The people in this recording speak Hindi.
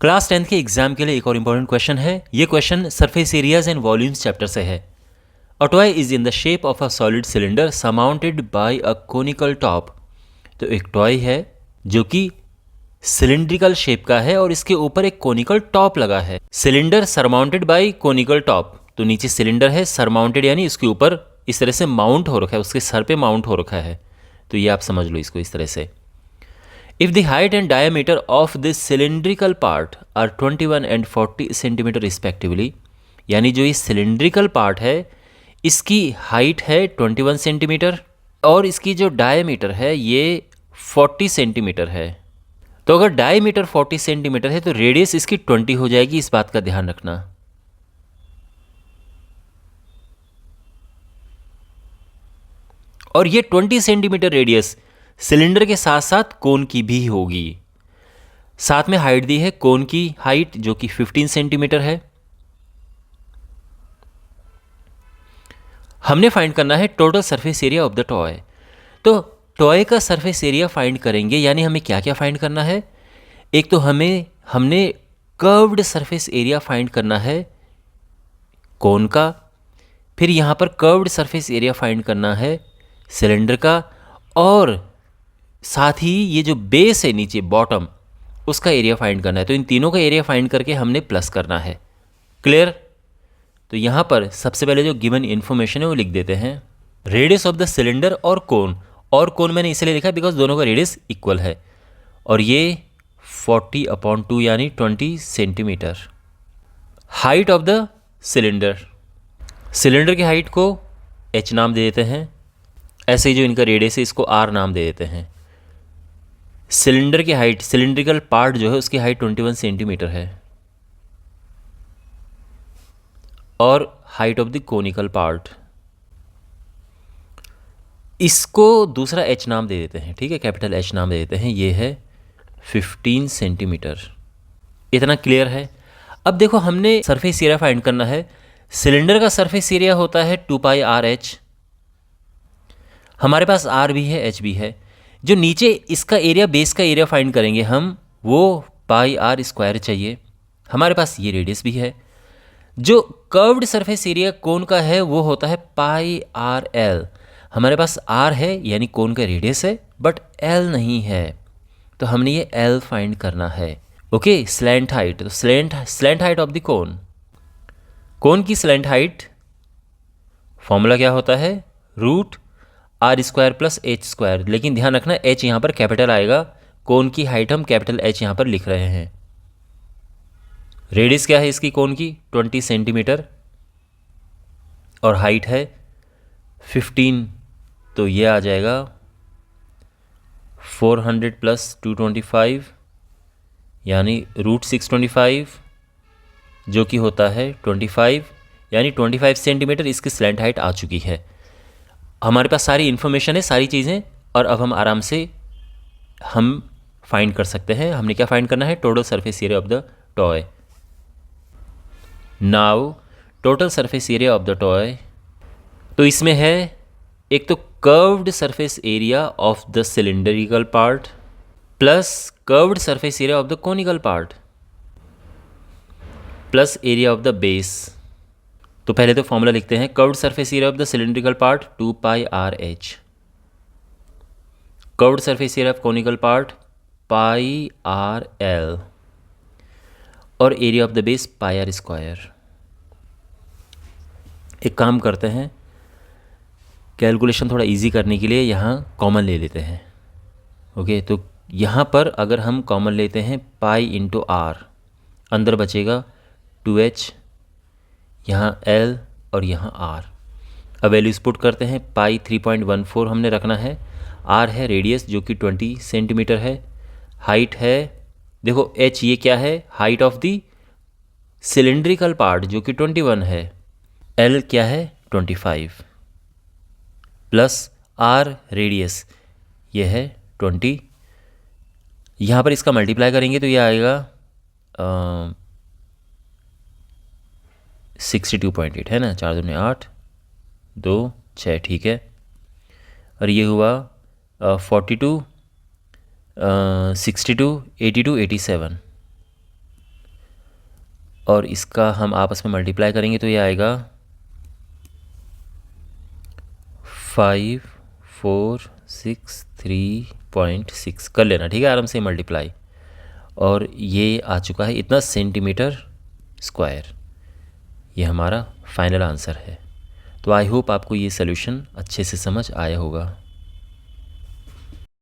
क्लास 10th के एग्जाम के लिए एक और इम्पॉर्टेंट क्वेश्चन है। ये question surface areas and volumes chapter से है। A toy is in the shape of a solid cylinder surmounted bye a conical top. तो एक टॉय है जो कि सिलिंड्रिकल शेप का है और इसके ऊपर एक कोनिकल टॉप लगा है। Cylinder surmounted bye conical top, तो नीचे सिलेंडर है, सरमाउंटेड यानी इसके ऊपर इस तरह से माउंट हो रखा है, उसके सर पे माउंट हो रखा है। तो ये आप समझ लो इसको इस तरह से। If the height and diameter of this cylindrical part are 21 and 40 centimetre respectively, यानी जो ये सिलिंड्रिकल पार्ट है इसकी हाइट है 21 सेंटीमीटर और इसकी जो डायमीटर है ये 40 सेंटीमीटर है। तो अगर डायमीटर 40 सेंटीमीटर है तो रेडियस इसकी 20 हो जाएगी, इस बात का ध्यान रखना। और ये 20 सेंटीमीटर रेडियस सिलेंडर के साथ साथ कोन की भी होगी। साथ में हाइट दी है, कोन की हाइट जो कि 15 सेंटीमीटर है। हमने फाइंड करना है total surface area of the toy. तो टॉय का सरफेस एरिया फाइंड करेंगे, यानी हमें क्या क्या फाइंड करना है। एक तो हमने कर्व्ड सरफेस एरिया फाइंड करना है कोन का, फिर यहाँ पर कर्व्ड सरफेस एरिया फाइंड करना है सिलेंडर का, और साथ ही ये जो बेस है नीचे बॉटम उसका एरिया फाइंड करना है। तो इन तीनों का एरिया फाइंड करके हमने प्लस करना है। क्लियर? तो यहाँ पर सबसे पहले जो गिवन इन्फॉर्मेशन है वो लिख देते हैं। रेडियस ऑफ द सिलेंडर और कोन मैंने इसलिए लिखा बिकॉज दोनों का रेडियस इक्वल है, और ये 40/2 यानी 20 centimetre. Height of the cylinder की हाइट को h नाम दे देते हैं। ऐसे ही जो इनका रेडियस है इसको r नाम दे देते हैं। सिलेंडर की हाइट, सिलिंड्रिकल पार्ट जो है उसकी हाइट 21 सेंटीमीटर है, और height of the conical part इसको दूसरा h नाम दे देते हैं। ठीक है, कैपिटल H नाम दे देते हैं। ये है 15 सेंटीमीटर। इतना क्लियर है? अब देखो हमने सरफेस एरिया फाइंड करना है। सिलेंडर का सरफेस एरिया होता है 2πr/h। हमारे पास r भी है, h भी है। जो नीचे इसका एरिया, बेस का एरिया फाइंड करेंगे हम, वो πr² चाहिए। हमारे पास ये रेडियस भी है। जो कर्व्ड सरफेस एरिया कोन का है वो होता है πrl। हमारे पास r है यानी कोन का रेडियस है, बट l नहीं है, तो हमने ये l फाइंड करना है। ओके, स्लैंट हाइट, तो slant height of the cone की स्लैंट हाइट फॉर्मूला क्या होता है, √r² + h²। लेकिन ध्यान रखना h यहाँ पर कैपिटल आएगा, कोन की हाइट हम कैपिटल H यहाँ पर लिख रहे हैं। रेडियस क्या है इसकी कोन की, 20 सेंटीमीटर, और हाइट है 15, तो ये आ जाएगा 400 + 225 यानी √625, जो कि होता है 25, यानी 25 सेंटीमीटर इसकी स्लैंट हाइट आ चुकी है। हमारे पास सारी इन्फॉर्मेशन है, सारी चीज़ें, और अब हम आराम से हम फाइंड कर सकते हैं। हमने क्या फाइंड करना है, total surface area of the toy. Now total surface area of the toy, तो इसमें है एक तो curved surface area of the cylindrical part plus curved surface area of the conical part plus area of the base. तो पहले तो फॉर्मूला लिखते हैं। Curved surface area of the cylindrical part 2πr/h, curved surface area of conical part πrl, और area of the base πr²। एक काम करते हैं, कैलकुलेशन थोड़ा इजी करने के लिए यहाँ कॉमन ले लेते हैं। ओके, तो यहाँ पर अगर हम कॉमन लेते हैं π × r, अंदर बचेगा 2h, यहाँ l और यहाँ r। अब वैल्यूज पुट करते हैं। पाई 3.14 हमने रखना है, r है रेडियस जो कि 20 सेंटीमीटर है, हाइट है, देखो h ये क्या है, height of the cylindrical part जो कि 21 है, l क्या है 25, प्लस r रेडियस ये है 20। यहाँ पर इसका मल्टीप्लाई करेंगे तो ये आएगा 62.8 है ना, 4 दूनी 8, 2 6, ठीक है। और ये हुआ 42, 62, 82, 87। और इसका हम आपस में मल्टीप्लाई करेंगे तो ये आएगा 5463.6 कर लेना, ठीक है, आराम से मल्टीप्लाई। और ये आ चुका है इतना सेंटीमीटर स्क्वायर। ये हमारा फाइनल आंसर है। तो आई होप आपको ये सोल्यूशन अच्छे से समझ आया होगा।